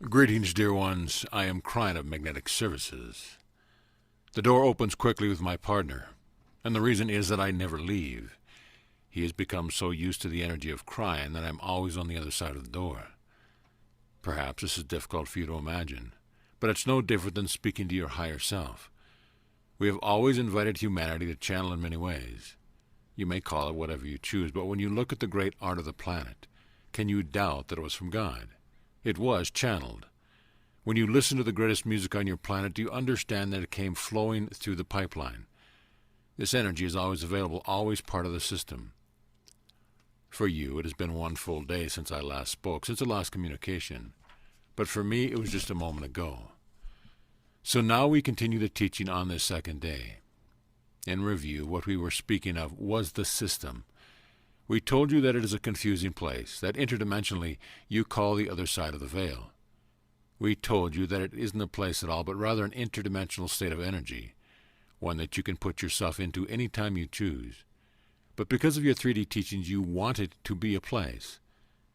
Greetings, dear ones. I am Crine of Magnetic Services. The door opens quickly with my partner, and the reason is that I never leave. He has become so used to the energy of Crine that I'm always on the other side of the door. Perhaps this is difficult for you to imagine, but it's no different than speaking to your higher self. We have always invited humanity to channel in many ways. You may call it whatever you choose, but when you look at the great art of the planet, can you doubt that it was from God? It was channeled. When you listen to the greatest music on your planet, do you understand that it came flowing through the pipeline? This energy is always available, always part of the system. For you, it has been one full day since I last spoke, since the last communication. But for me, it was just a moment ago. So now we continue the teaching on this second day. In review, what we were speaking of was the system. We told you that it is a confusing place, that interdimensionally you call the other side of the veil. We told you that it isn't a place at all, but rather an interdimensional state of energy, one that you can put yourself into any time you choose. But because of your 3D teachings, you want it to be a place.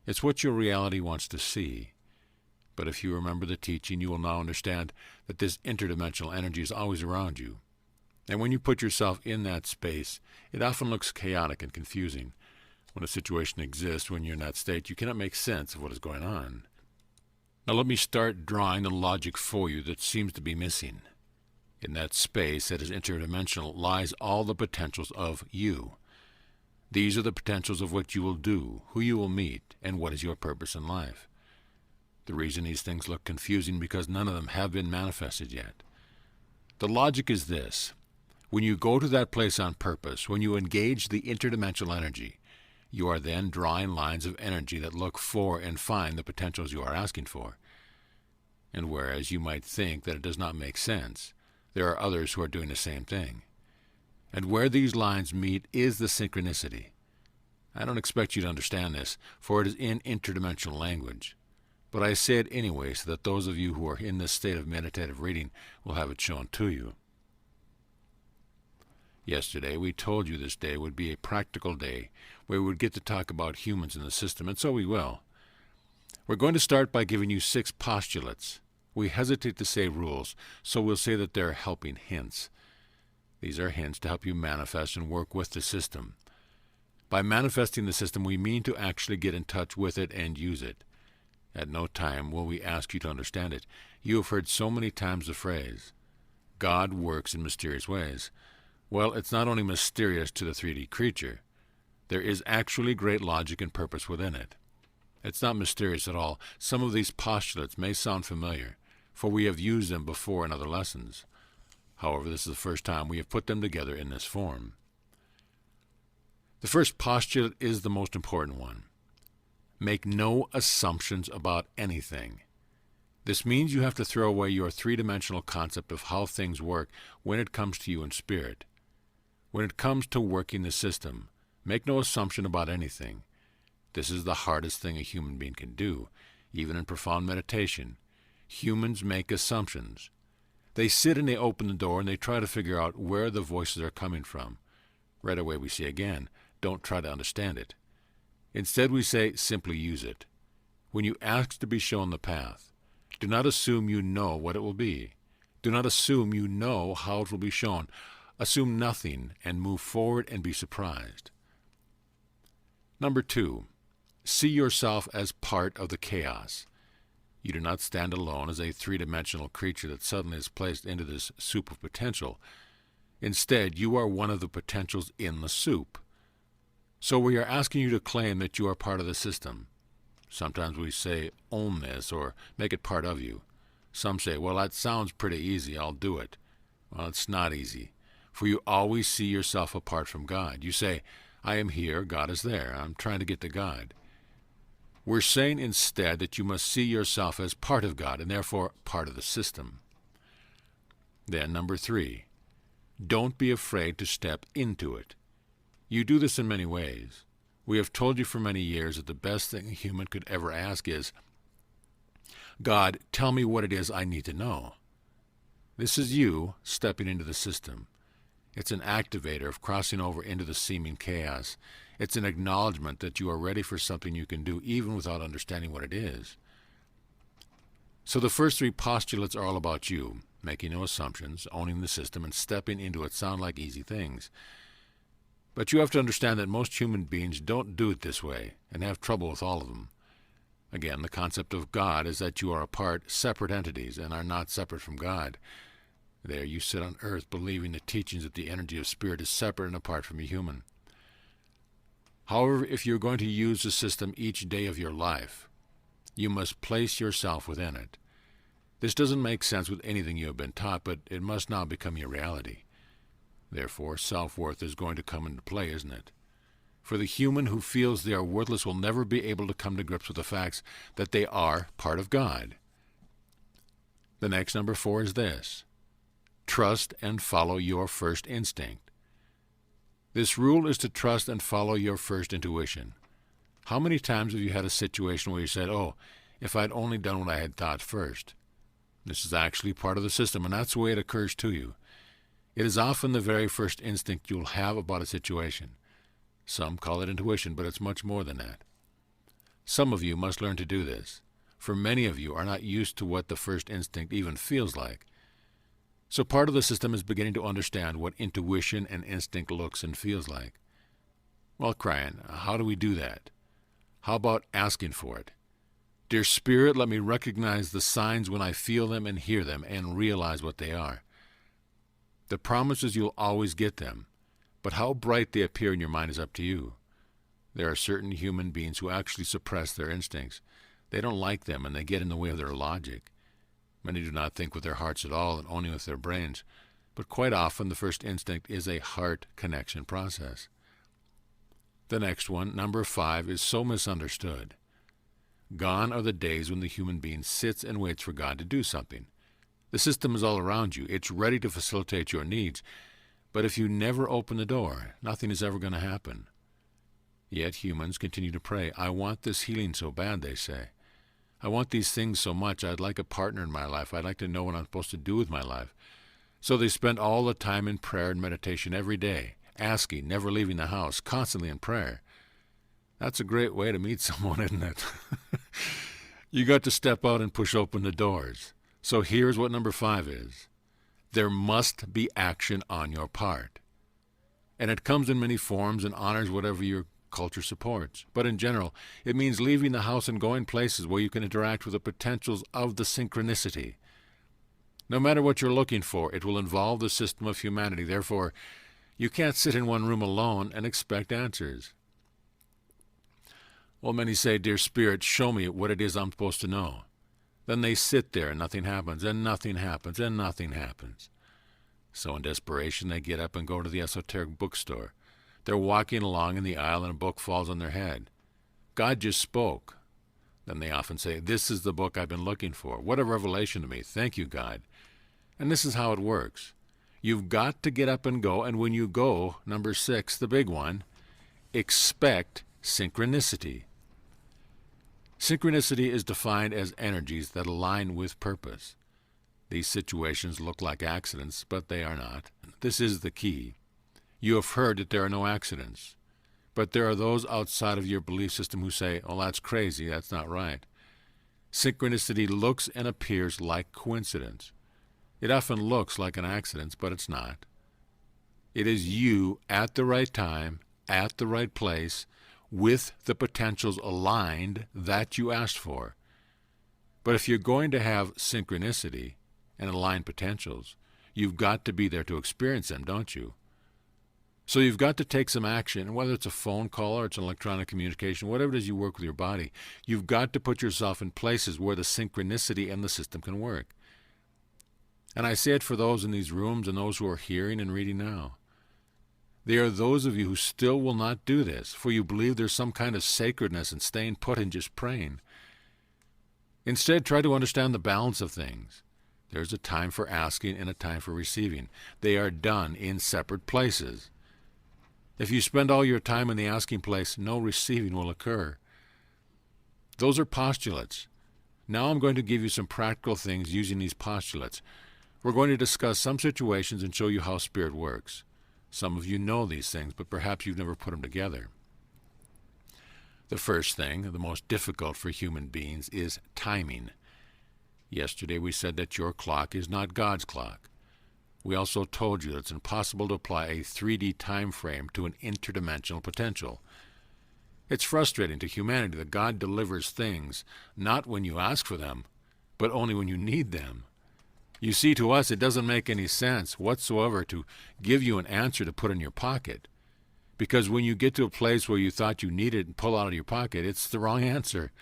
It's what your reality wants to see. But if you remember the teaching, you will now understand that this interdimensional energy is always around you. And when you put yourself in that space, it often looks chaotic and confusing. When a situation exists, when you're in that state, you cannot make sense of what is going on. Now let me start drawing the logic for you that seems to be missing. In that space that is interdimensional lies all the potentials of you. These are the potentials of what you will do, who you will meet, and what is your purpose in life. The reason these things look confusing because none of them have been manifested yet. The logic is this. When you go to that place on purpose, when you engage the interdimensional energy, you are then drawing lines of energy that look for and find the potentials you are asking for. And whereas you might think that it does not make sense, there are others who are doing the same thing. And where these lines meet is the synchronicity. I don't expect you to understand this, for it is in interdimensional language. But I say it anyway so that those of you who are in this state of meditative reading will have it shown to you. Yesterday, we told you this day would be a practical day where we would get to talk about humans in the system, and so we will. We're going to start by giving you 6 postulates. We hesitate to say rules, so we'll say that they're helping hints. These are hints to help you manifest and work with the system. By manifesting the system, we mean to actually get in touch with it and use it. At no time will we ask you to understand it. You have heard so many times the phrase, God works in mysterious ways. Well, it's not only mysterious to the 3D creature. There is actually great logic and purpose within it. It's not mysterious at all. Some of these postulates may sound familiar, for we have used them before in other lessons. However, this is the first time we have put them together in this form. The first postulate is the most important one. Make no assumptions about anything. This means you have to throw away your 3-dimensional concept of how things work when it comes to you in spirit. When it comes to working the system, make no assumption about anything. This is the hardest thing a human being can do, even in profound meditation. Humans make assumptions. They sit and they open the door and they try to figure out where the voices are coming from. Right away we say again, don't try to understand it. Instead we say, simply use it. When you ask to be shown the path, do not assume you know what it will be. Do not assume you know how it will be shown. Assume nothing and move forward and be surprised. Number 2, see yourself as part of the chaos. You do not stand alone as a 3-dimensional creature that suddenly is placed into this soup of potential. Instead, you are one of the potentials in the soup. So we are asking you to claim that you are part of the system. Sometimes we say, own this, or make it part of you. Some say, well, that sounds pretty easy, I'll do it. Well, it's not easy, for you always see yourself apart from God. You say, I am here, God is there, I'm trying to get to God. We're saying instead that you must see yourself as part of God, and therefore part of the system. Then, number 3, don't be afraid to step into it. You do this in many ways. We have told you for many years that the best thing a human could ever ask is, God, tell me what it is I need to know. This is you stepping into the system. It's an activator of crossing over into the seeming chaos. It's an acknowledgement that you are ready for something you can do even without understanding what it is. So the first three postulates are all about you, making no assumptions, owning the system, and stepping into it sound like easy things. But you have to understand that most human beings don't do it this way and have trouble with all of them. Again, the concept of God is that you are apart, separate entities, and are not separate from God. There you sit on earth believing the teachings that the energy of spirit is separate and apart from a human. However, if you're going to use the system each day of your life, you must place yourself within it. This doesn't make sense with anything you have been taught, but it must now become your reality. Therefore, self-worth is going to come into play, isn't it? For the human who feels they are worthless will never be able to come to grips with the facts that they are part of God. The next, number 4, is this: trust and follow your first instinct. This rule is to trust and follow your first intuition. How many times have you had a situation where you said, "Oh, if I'd only done what I had thought first"? This is actually part of the system, and that's the way it occurs to you. It is often the very first instinct you'll have about a situation. Some call it intuition, but it's much more than that. Some of you must learn to do this, for many of you are not used to what the first instinct even feels like. So part of the system is beginning to understand what intuition and instinct looks and feels like. Well, crying, how do we do that? How about asking for it? Dear Spirit, let me recognize the signs when I feel them and hear them and realize what they are. The promise is you'll always get them, but how bright they appear in your mind is up to you. There are certain human beings who actually suppress their instincts. They don't like them, and they get in the way of their logic. Many do not think with their hearts at all and only with their brains, but quite often the first instinct is a heart connection process. The next one, number 5, is so misunderstood. Gone are the days when the human being sits and waits for God to do something. The system is all around you. It's ready to facilitate your needs. But if you never open the door, nothing is ever going to happen. Yet humans continue to pray. I want this healing so bad, they say. I want these things so much. I'd like a partner in my life. I'd like to know what I'm supposed to do with my life. So they spend all the time in prayer and meditation every day, asking, never leaving the house, constantly in prayer. That's a great way to meet someone, isn't it? You got to step out and push open the doors. So here's what number 5 is. There must be action on your part. And it comes in many forms and honors whatever your culture supports. But in general, it means leaving the house and going places where you can interact with the potentials of the synchronicity. No matter what you're looking for, it will involve the system of humanity. Therefore, you can't sit in one room alone and expect answers. Well, many say, Dear Spirit, show me what it is I'm supposed to know. Then they sit there and nothing happens, and nothing happens, and nothing happens. So in desperation, they get up and go to the esoteric bookstore. They're walking along in the aisle and a book falls on their head. God just spoke. Then they often say, this is the book I've been looking for. What a revelation to me. Thank you, God. And this is how it works. You've got to get up and go, and when you go, number 6, the big one, expect synchronicity. Synchronicity is defined as energies that align with purpose. These situations look like accidents, but they are not. This is the key. You have heard that there are no accidents, but there are those outside of your belief system who say, oh, that's crazy, that's not right. Synchronicity looks and appears like coincidence. It often looks like an accident, but it's not. It is you at the right time, at the right place, with the potentials aligned that you asked for. But if you're going to have synchronicity and aligned potentials, you've got to be there to experience them, don't you? So you've got to take some action, whether it's a phone call or it's an electronic communication, whatever it is you work with your body, you've got to put yourself in places where the synchronicity and the system can work. And I say it for those in these rooms and those who are hearing and reading now. There are those of you who still will not do this, for you believe there's some kind of sacredness in staying put and just praying. Instead, try to understand the balance of things. There's a time for asking and a time for receiving. They are done in separate places. If you spend all your time in the asking place, no receiving will occur. Those are postulates. Now I'm going to give you some practical things using these postulates. We're going to discuss some situations and show you how Spirit works. Some of you know these things, but perhaps you've never put them together. The first thing, the most difficult for human beings, is timing. Yesterday we said that your clock is not God's clock. We also told you that it's impossible to apply a 3D time frame to an interdimensional potential. It's frustrating to humanity that God delivers things not when you ask for them, but only when you need them. You see, to us it doesn't make any sense whatsoever to give you an answer to put in your pocket, because when you get to a place where you thought you needed it and pull out of your pocket, it's the wrong answer.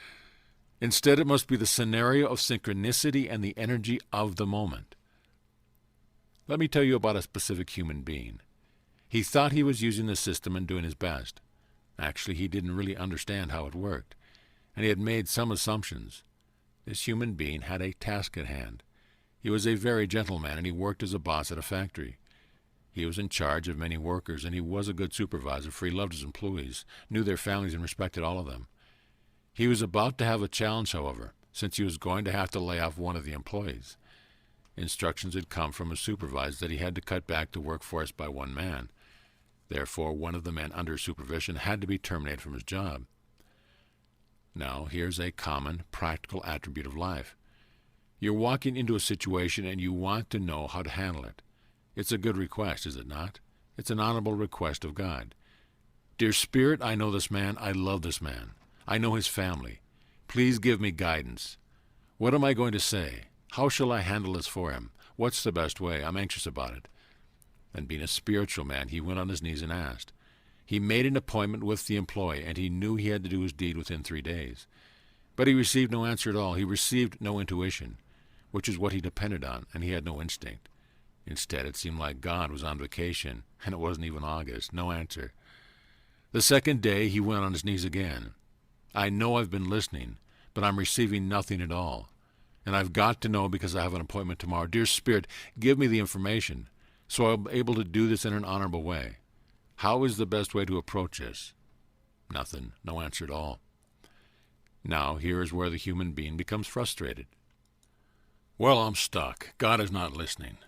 Instead, it must be the scenario of synchronicity and the energy of the moment. Let me tell you about a specific human being. He thought he was using the system and doing his best. Actually, he didn't really understand how it worked, and he had made some assumptions. This human being had a task at hand. He was a very gentle man, and he worked as a boss at a factory. He was in charge of many workers, and he was a good supervisor, for he loved his employees, knew their families, and respected all of them. He was about to have a challenge, however, since he was going to have to lay off one of the employees. Instructions had come from his supervisor that he had to cut back the workforce by one man. Therefore, one of the men under supervision had to be terminated from his job. Now, here's a common, practical attribute of life. You're walking into a situation and you want to know how to handle it. It's a good request, is it not? It's an honorable request of God. Dear Spirit, I know this man. I love this man. I know his family. Please give me guidance. What am I going to say? How shall I handle this for him? What's the best way? I'm anxious about it. And being a spiritual man, he went on his knees and asked. He made an appointment with the employee, and he knew he had to do his deed within 3 days. But he received no answer at all. He received no intuition, which is what he depended on, and he had no instinct. Instead, it seemed like God was on vacation, and it wasn't even August. No answer. The second day, he went on his knees again. I know I've been listening, but I'm receiving nothing at all. And I've got to know because I have an appointment tomorrow. Dear Spirit, give me the information so I'll be able to do this in an honorable way. How is the best way to approach this? Nothing. No answer at all. Now, here is where the human being becomes frustrated. Well, I'm stuck. God is not listening.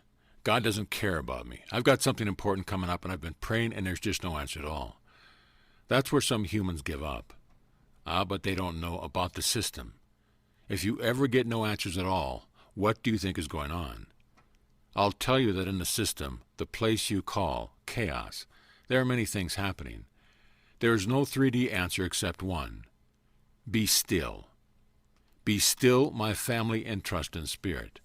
God doesn't care about me. I've got something important coming up, and I've been praying, and there's just no answer at all. That's where some humans give up. But they don't know about the system. If you ever get no answers at all, what do you think is going on? I'll tell you that in the system, the place you call chaos, there are many things happening. There is no 3D answer except one. Be still. Be still, my family, and trust in Spirit.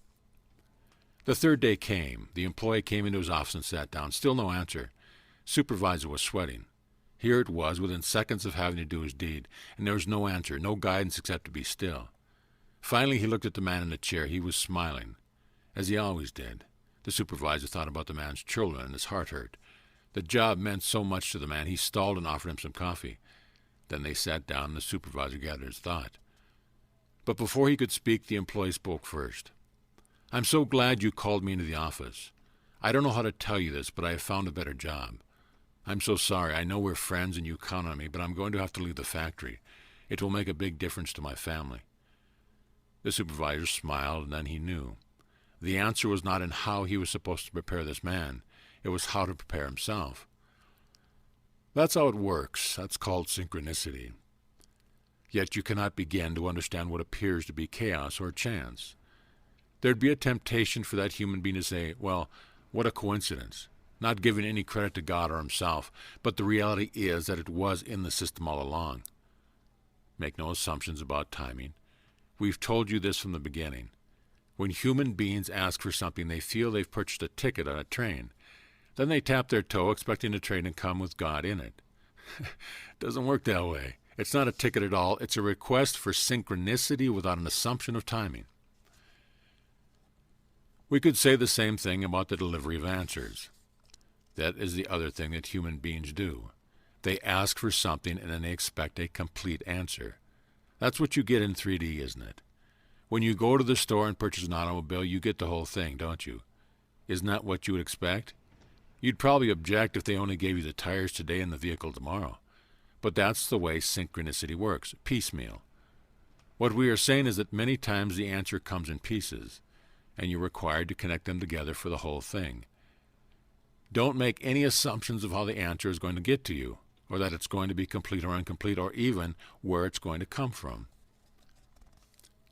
The third day came. The employee came into his office and sat down. Still no answer. Supervisor was sweating. Here it was, within seconds of having to do his deed, and there was no answer, no guidance except to be still. Finally, he looked at the man in the chair. He was smiling, as he always did. The supervisor thought about the man's children, and his heart hurt. The job meant so much to the man, he stalled and offered him some coffee. Then they sat down, and the supervisor gathered his thought. But before he could speak, the employee spoke first. I'm so glad you called me into the office. I don't know how to tell you this, but I have found a better job. I'm so sorry. I know we're friends and you count on me, but I'm going to have to leave the factory. It will make a big difference to my family. The supervisor smiled, and then he knew. The answer was not in how he was supposed to prepare this man. It was how to prepare himself. That's how it works. That's called synchronicity. Yet you cannot begin to understand what appears to be chaos or chance. There'd be a temptation for that human being to say, well, what a coincidence, not giving any credit to God or himself, but the reality is that it was in the system all along. Make no assumptions about timing. We've told you this from the beginning. When human beings ask for something, they feel they've purchased a ticket on a train. Then they tap their toe, expecting the train to come with God in it. Doesn't work that way. It's not a ticket at all. It's a request for synchronicity without an assumption of timing. We could say the same thing about the delivery of answers. That is the other thing that human beings do. They ask for something and then they expect a complete answer. That's what you get in 3D, isn't it? When you go to the store and purchase an automobile, you get the whole thing, don't you? Isn't that what you would expect? You'd probably object if they only gave you the tires today and the vehicle tomorrow. But that's the way synchronicity works, piecemeal. What we are saying is that many times the answer comes in pieces, and you're required to connect them together for the whole thing. Don't make any assumptions of how the answer is going to get to you, or that it's going to be complete or incomplete, or even where it's going to come from.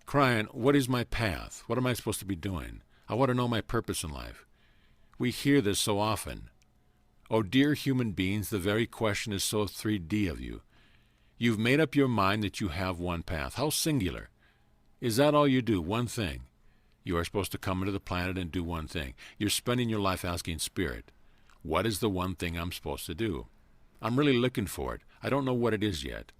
crying, what is my path? What am I supposed to be doing? I want to know my purpose in life. We hear this so often. Oh, dear human beings, the very question is so 3D of you. You've made up your mind that you have one path. How singular. Is that all you do? One thing. You are supposed to come into the planet and do one thing. You're spending your life asking Spirit, what is the one thing I'm supposed to do? I'm really looking for it. I don't know what it is yet.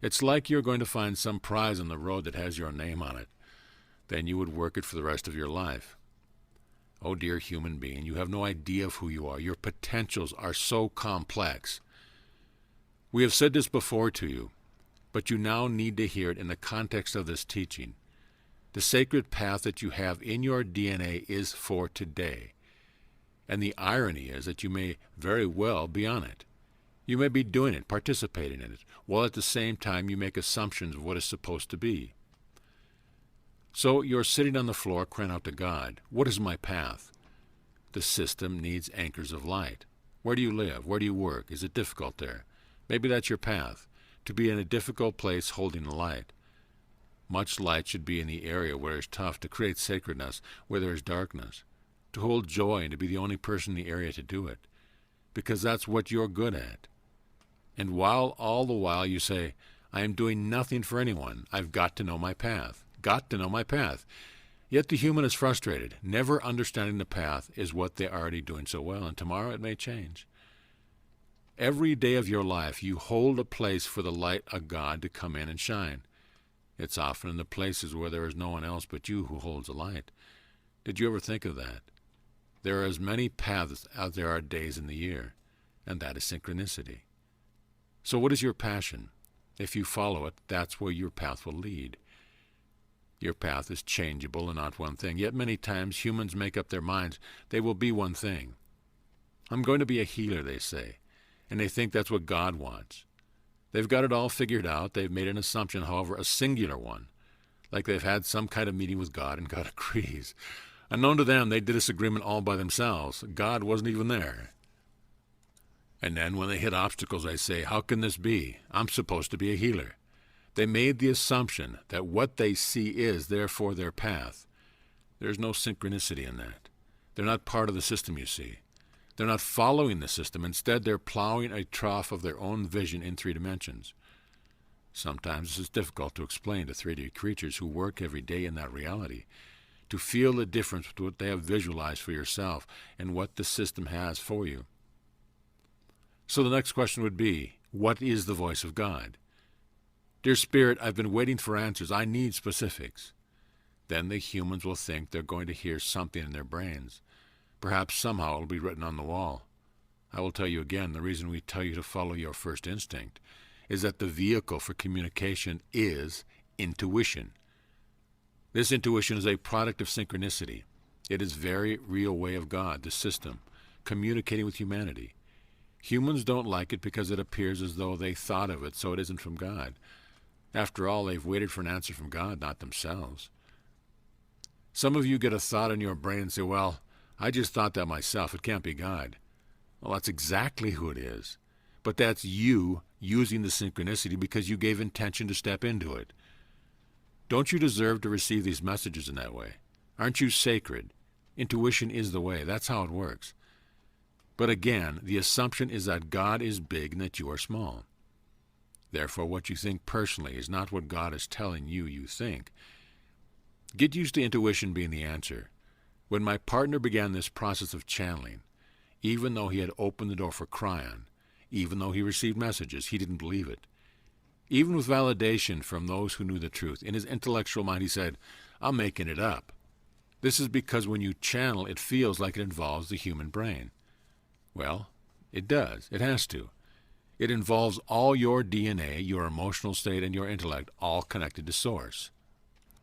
It's like you're going to find some prize on the road that has your name on it. Then you would work it for the rest of your life. Oh, dear human being, you have no idea of who you are. Your potentials are so complex. We have said this before to you, but you now need to hear it in the context of this teaching. The sacred path that you have in your DNA is for today. And the irony is that you may very well be on it. You may be doing it, participating in it, while at the same time you make assumptions of what is supposed to be. So you're sitting on the floor crying out to God, what is my path? The system needs anchors of light. Where do you live? Where do you work? Is it difficult there? Maybe that's your path, to be in a difficult place holding the light. Much light should be in the area where it's tough, to create sacredness where there is darkness, to hold joy and to be the only person in the area to do it, because that's what you're good at. And while all the while you say, I am doing nothing for anyone, I've got to know my path. Got to know my path. Yet the human is frustrated. Never understanding the path is what they're already doing so well, and tomorrow it may change. Every day of your life you hold a place for the light of God to come in and shine. It's often in the places where there is no one else but you who holds the light. Did you ever think of that? There are as many paths as there are days in the year, and that is synchronicity. So what is your passion? If you follow it, that's where your path will lead. Your path is changeable and not one thing. Yet many times humans make up their minds they will be one thing. I'm going to be a healer, they say, and they think that's what God wants. They've got it all figured out. They've made an assumption, however, a singular one, like they've had some kind of meeting with God and God agrees. Unknown to them, they did this agreement all by themselves. God wasn't even there. And then when they hit obstacles, they say, how can this be? I'm supposed to be a healer. They made the assumption that what they see is, therefore, their path. There's no synchronicity in that. They're not part of the system, you see. They're not following the system. Instead, they're plowing a trough of their own vision in 3 dimensions. Sometimes this is difficult to explain to 3D creatures who work every day in that reality, to feel the difference between what they have visualized for yourself and what the system has for you. So the next question would be, what is the voice of God? Dear Spirit, I've been waiting for answers. I need specifics. Then the humans will think they're going to hear something in their brains. Perhaps somehow it'll be written on the wall. I will tell you again, the reason we tell you to follow your first instinct is that the vehicle for communication is intuition. This intuition is a product of synchronicity. It is very real way of God, the system, communicating with humanity. Humans don't like it because it appears as though they thought of it, so it isn't from God. After all, they've waited for an answer from God, not themselves. Some of you get a thought in your brain and say, well, I just thought that myself. It can't be God. Well, that's exactly who it is. But that's you using the synchronicity because you gave intention to step into it. Don't you deserve to receive these messages in that way? Aren't you sacred? Intuition is the way. That's how it works. But again, the assumption is that God is big and that you are small. Therefore, what you think personally is not what God is telling you you think. Get used to intuition being the answer. When my partner began this process of channeling, even though he had opened the door for Cryon, even though he received messages, he didn't believe it. Even with validation from those who knew the truth, in his intellectual mind he said, I'm making it up. This is because when you channel, it feels like it involves the human brain. Well, it does. It has to. It involves all your DNA, your emotional state, and your intellect, all connected to Source.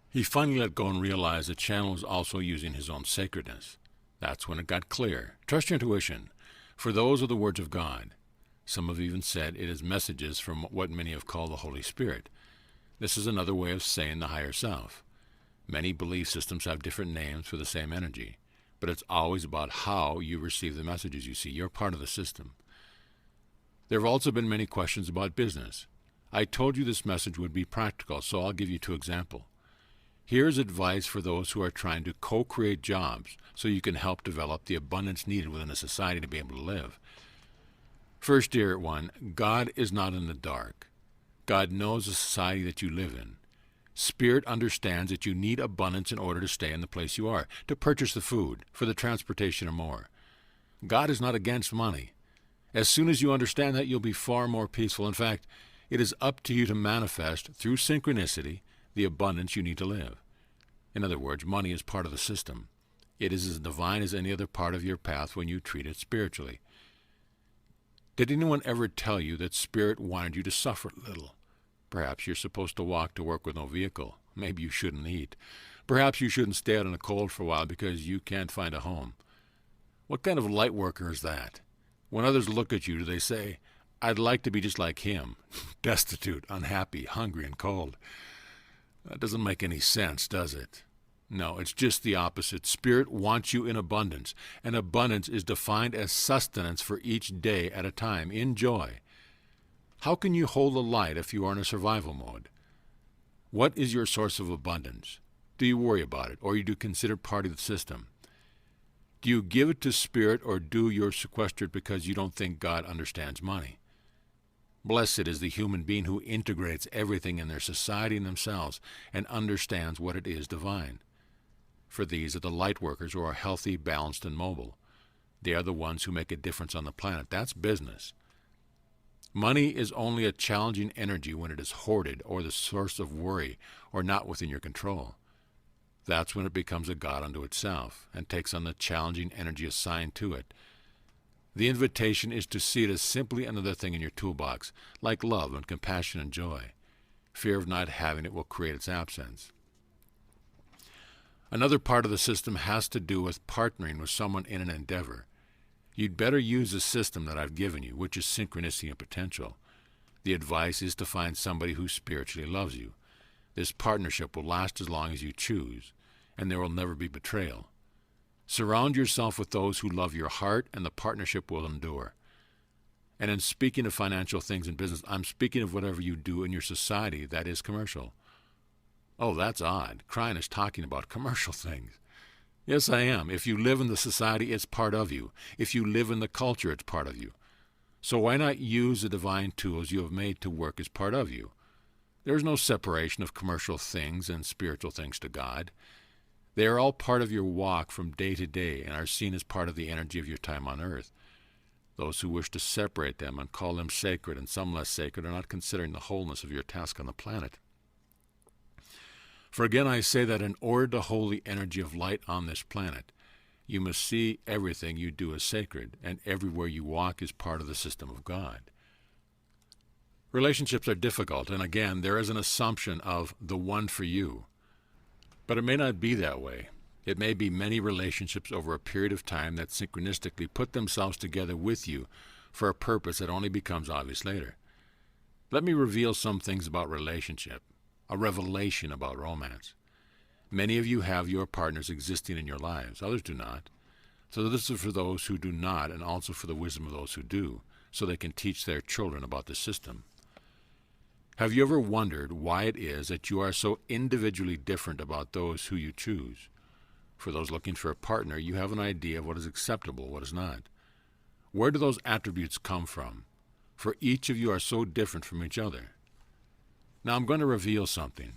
He finally let go and realized the channel was also using his own sacredness. That's when it got clear. Trust your intuition, for those are the words of God. Some have even said it is messages from what many have called the Holy Spirit. This is another way of saying the higher self. Many belief systems have different names for the same energy, but it's always about how you receive the messages you see. You're part of the system. There have also been many questions about business. I told you this message would be practical, so I'll give you 2 examples. Here's advice for those who are trying to co-create jobs so you can help develop the abundance needed within a society to be able to live. First, dear one, God is not in the dark. God knows the society that you live in. Spirit understands that you need abundance in order to stay in the place you are, to purchase the food, for the transportation or more. God is not against money. As soon as you understand that, you'll be far more peaceful. In fact, it is up to you to manifest, through synchronicity, the abundance you need to live. In other words, money is part of the system. It is as divine as any other part of your path when you treat it spiritually. Did anyone ever tell you that Spirit wanted you to suffer a little? Perhaps you're supposed to walk to work with no vehicle. Maybe you shouldn't eat. Perhaps you shouldn't stay out in the cold for a while because you can't find a home. What kind of light worker is that? When others look at you, do they say, "I'd like to be just like him, destitute, unhappy, hungry, and cold"? That doesn't make any sense, does it? No, it's just the opposite. Spirit wants you in abundance, and abundance is defined as sustenance for each day at a time, in joy. How can you hold the light if you are in a survival mode? What is your source of abundance? Do you worry about it, or do you consider part of the system? Do you give it to Spirit, or do you sequester it because you don't think God understands money? Blessed is the human being who integrates everything in their society and themselves and understands what it is divine. For these are the light workers who are healthy, balanced, and mobile. They are the ones who make a difference on the planet. That's business. Money is only a challenging energy when it is hoarded or the source of worry or not within your control. That's when it becomes a god unto itself and takes on the challenging energy assigned to it. The invitation is to see it as simply another thing in your toolbox, like love and compassion and joy. Fear of not having it will create its absence. Another part of the system has to do with partnering with someone in an endeavor. You'd better use the system that I've given you, which is synchronicity and potential. The advice is to find somebody who spiritually loves you. This partnership will last as long as you choose, and there will never be betrayal. Surround yourself with those who love your heart, and the partnership will endure. And in speaking of financial things in business, I'm speaking of whatever you do in your society that is commercial. Oh, that's odd. Krein is talking about commercial things. Yes, I am. If you live in the society, it's part of you. If you live in the culture, it's part of you. So why not use the divine tools you have made to work as part of you? There is no separation of commercial things and spiritual things to God. They are all part of your walk from day to day and are seen as part of the energy of your time on earth. Those who wish to separate them and call them sacred and some less sacred are not considering the wholeness of your task on the planet. For again I say that in order to hold the energy of light on this planet, you must see everything you do as sacred, and everywhere you walk is part of the system of God. Relationships are difficult, and again, there is an assumption of the one for you. But it may not be that way. It may be many relationships over a period of time that synchronistically put themselves together with you for a purpose that only becomes obvious later. Let me reveal some things about relationship, a revelation about romance. Many of you have your partners existing in your lives. Others do not. So this is for those who do not, and also for the wisdom of those who do, so they can teach their children about the system. Have you ever wondered why it is that you are so individually different about those who you choose? For those looking for a partner, you have an idea of what is acceptable, what is not. Where do those attributes come from? For each of you are so different from each other. Now I'm going to reveal something.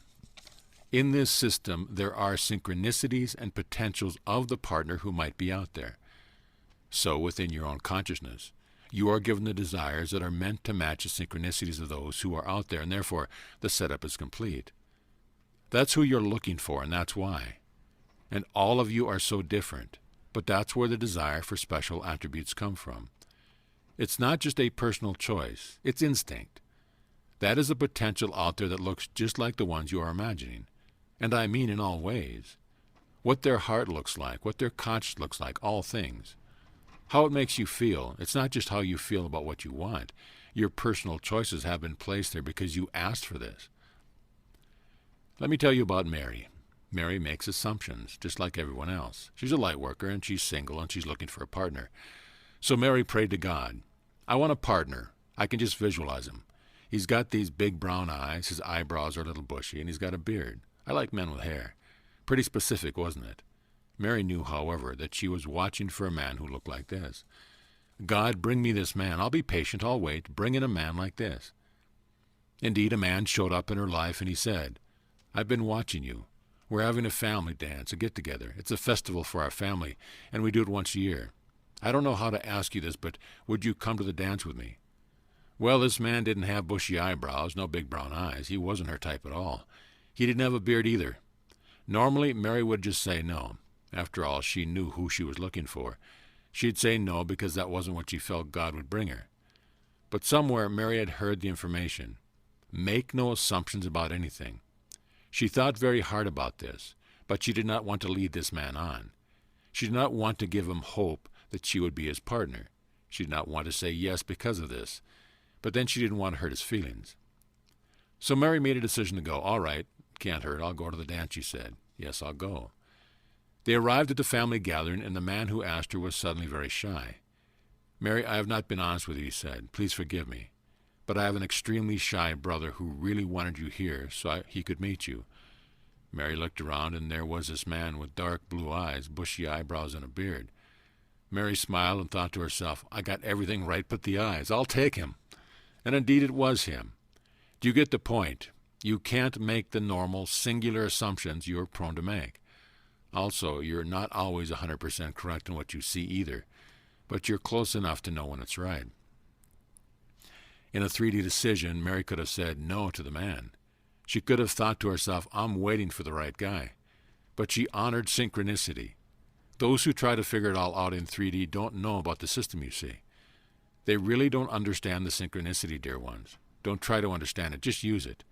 In this system, there are synchronicities and potentials of the partner who might be out there. So within your own consciousness, you are given the desires that are meant to match the synchronicities of those who are out there, and therefore the setup is complete. That's who you're looking for, and that's why. And all of you are so different, but that's where the desire for special attributes come from. It's not just a personal choice, it's instinct. That is a potential out there that looks just like the ones you are imagining, and I mean in all ways. What their heart looks like, what their conscience looks like, all things. How it makes you feel. It's not just how you feel about what you want. Your personal choices have been placed there because you asked for this. Let me tell you about Mary. Mary makes assumptions, just like everyone else. She's a light worker, and she's single, and she's looking for a partner. So Mary prayed to God, I want a partner. I can just visualize him. He's got these big brown eyes, his eyebrows are a little bushy, and he's got a beard. I like men with hair. Pretty specific, wasn't it? Mary knew, however, that she was watching for a man who looked like this. God, bring me this man. I'll be patient. I'll wait. Bring in a man like this. Indeed, a man showed up in her life, and he said, I've been watching you. We're having a family dance, a get-together. It's a festival for our family, and we do it once a year. I don't know how to ask you this, but would you come to the dance with me? Well, this man didn't have bushy eyebrows, no big brown eyes. He wasn't her type at all. He didn't have a beard either. Normally, Mary would just say no. After all, she knew who she was looking for. She'd say no because that wasn't what she felt God would bring her. But somewhere Mary had heard the information. Make no assumptions about anything. She thought very hard about this, but she did not want to lead this man on. She did not want to give him hope that she would be his partner. She did not want to say yes because of this, but then she didn't want to hurt his feelings. So Mary made a decision to go. All right, can't hurt. I'll go to the dance, she said. Yes, I'll go. They arrived at the family gathering, and the man who asked her was suddenly very shy. Mary, I have not been honest with you, he said. Please forgive me. But I have an extremely shy brother who really wanted you here so he could meet you. Mary looked around, and there was this man with dark blue eyes, bushy eyebrows, and a beard. Mary smiled and thought to herself, I got everything right but the eyes. I'll take him. And indeed it was him. Do you get the point? You can't make the normal, singular assumptions you're prone to make. Also, you're not always 100% correct in what you see either, but you're close enough to know when it's right. In a 3D decision, Mary could have said no to the man. She could have thought to herself, I'm waiting for the right guy. But she honored synchronicity. Those who try to figure it all out in 3D don't know about the system, you see. They really don't understand the synchronicity, dear ones. Don't try to understand it, just use it.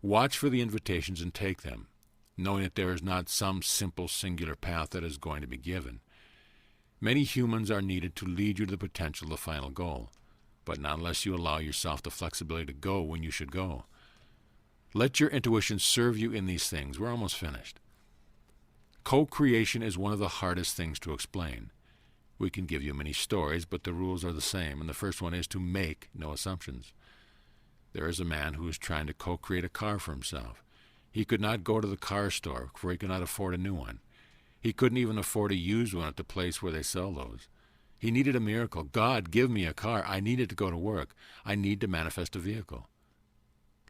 Watch for the invitations and take them, knowing that there is not some simple singular path that is going to be given. Many humans are needed to lead you to the potential of the final goal, but not unless you allow yourself the flexibility to go when you should go. Let your intuition serve you in these things. We're almost finished. Co-creation is one of the hardest things to explain. We can give you many stories, but the rules are the same, and the first one is to make no assumptions. There is a man who is trying to co-create a car for himself. He could not go to the car store, for he could not afford a new one. He couldn't even afford a used one at the place where they sell those. He needed a miracle. God, give me a car. I need it to go to work. I need to manifest a vehicle.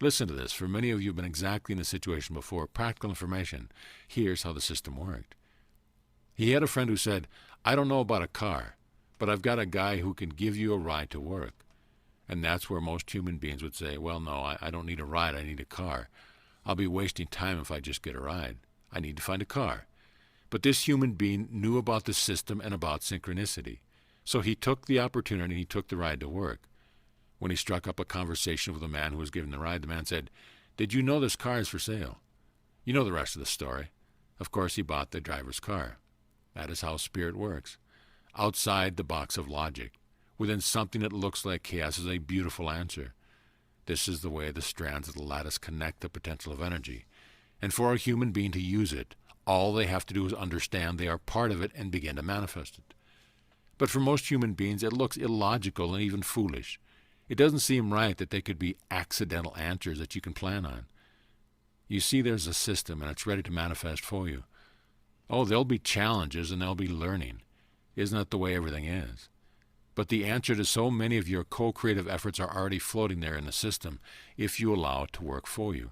Listen to this. For many of you have been exactly in this situation before. Practical information. Here's how the system worked. He had a friend who said, I don't know about a car, but I've got a guy who can give you a ride to work. And that's where most human beings would say, well, no, I don't need a ride. I need a car. I'll be wasting time if I just get a ride. I need to find a car. But this human being knew about the system and about synchronicity. So he took the opportunity and he took the ride to work. When he struck up a conversation with the man who was giving the ride, the man said, Did you know this car is for sale? You know the rest of the story. Of course, he bought the driver's car. That is how spirit works. Outside the box of logic, within something that looks like chaos, is a beautiful answer. This is the way the strands of the lattice connect the potential of energy. And for a human being to use it, all they have to do is understand they are part of it and begin to manifest it. But for most human beings, it looks illogical and even foolish. It doesn't seem right that they could be accidental answers that you can plan on. You see, there's a system, and it's ready to manifest for you. Oh, there'll be challenges, and there'll be learning. Isn't that the way everything is? But the answer to so many of your co-creative efforts are already floating there in the system, if you allow it to work for you.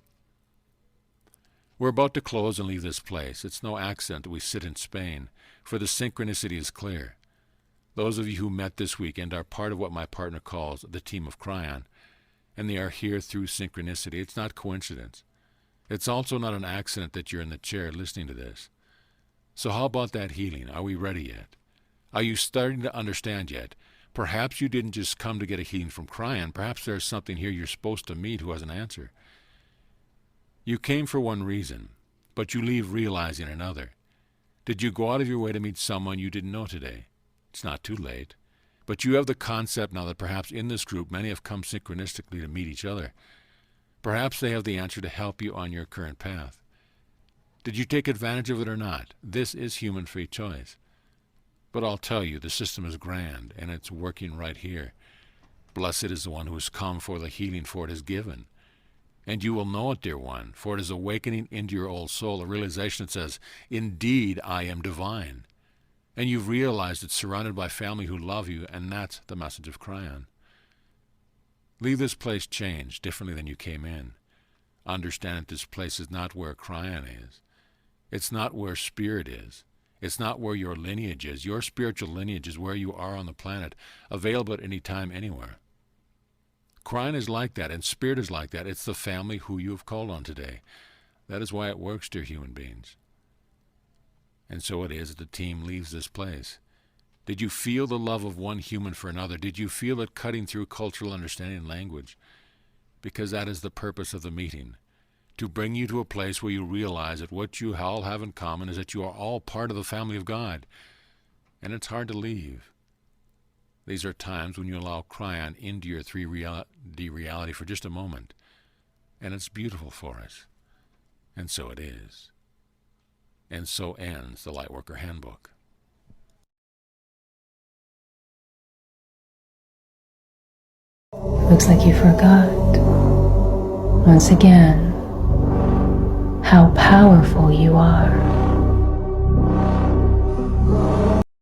We're about to close and leave this place. It's no accident that we sit in Spain, for the synchronicity is clear. Those of you who met this weekend are part of what my partner calls the team of Cryon, and they are here through synchronicity. It's not coincidence. It's also not an accident that you're in the chair listening to this. So how about that healing? Are we ready yet? Are you starting to understand yet? Perhaps you didn't just come to get a healing from Cryon. Perhaps there's something here you're supposed to meet who has an answer. You came for one reason, but you leave realizing another. Did you go out of your way to meet someone you didn't know today? It's not too late. But you have the concept now that perhaps in this group many have come synchronistically to meet each other. Perhaps they have the answer to help you on your current path. Did you take advantage of it or not? This is human free choice. But I'll tell you, the system is grand, and it's working right here. Blessed is the one who has come, for the healing for it is given. And you will know it, dear one, for it is awakening into your old soul a realization that says, indeed, I am divine. And you've realized it's surrounded by family who love you, and that's the message of Cryon. Leave this place changed, differently than you came in. Understand that this place is not where Cryon is. It's not where spirit is. It's not where your lineage is. Your spiritual lineage is where you are on the planet, available at any time, anywhere. Cryon is like that, and spirit is like that. It's the family who you have called on today. That is why it works, dear human beings. And so it is that the team leaves this place. Did you feel the love of one human for another? Did you feel it cutting through cultural understanding and language? Because that is the purpose of the meeting, to bring you to a place where you realize that what you all have in common is that you are all part of the family of God. And it's hard to leave. These are times when you allow Cryon into your 3D reality for just a moment. And it's beautiful for us. And so it is. And so ends the Lightworker Handbook. Looks like you forgot, once again, how powerful you are.